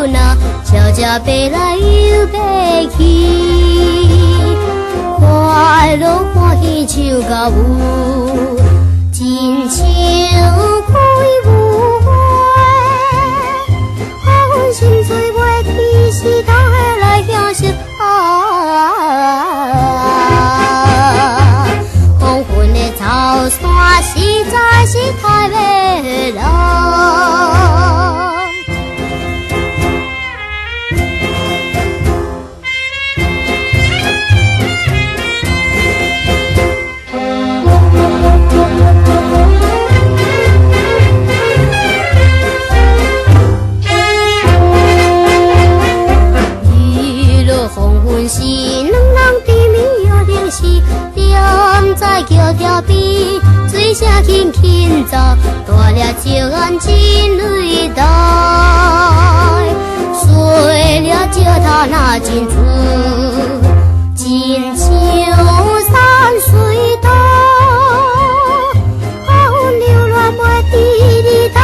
有那悄悄飞来又飞去，快乐欢喜唱到有，真像开舞花，风心吹袂去，时代来享受黄昏的草山实在是太美了。是两人甜蜜又灵时，踮在桥条边，水声轻轻走，大了照眼真泪台，碎了石头那真珠，真像山水图，风流乱袂滴，你带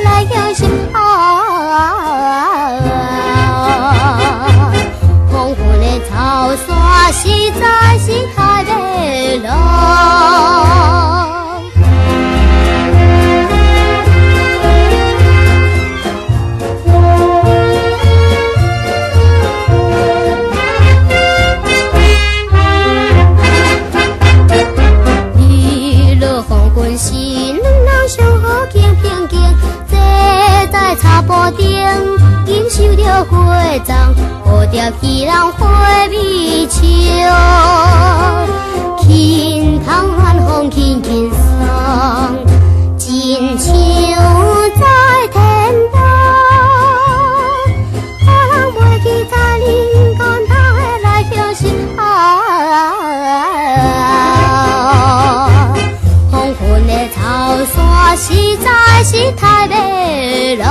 来享受草山实在是太美了。日落黄昏时，两人相好行行行，坐在茶煲顶，享受着花丛。蝴蝶戏人花美笑，轻叹晚风轻轻送，真像在天堂。可人袂记在人间，他会来享受黄昏的草山实在是太美了。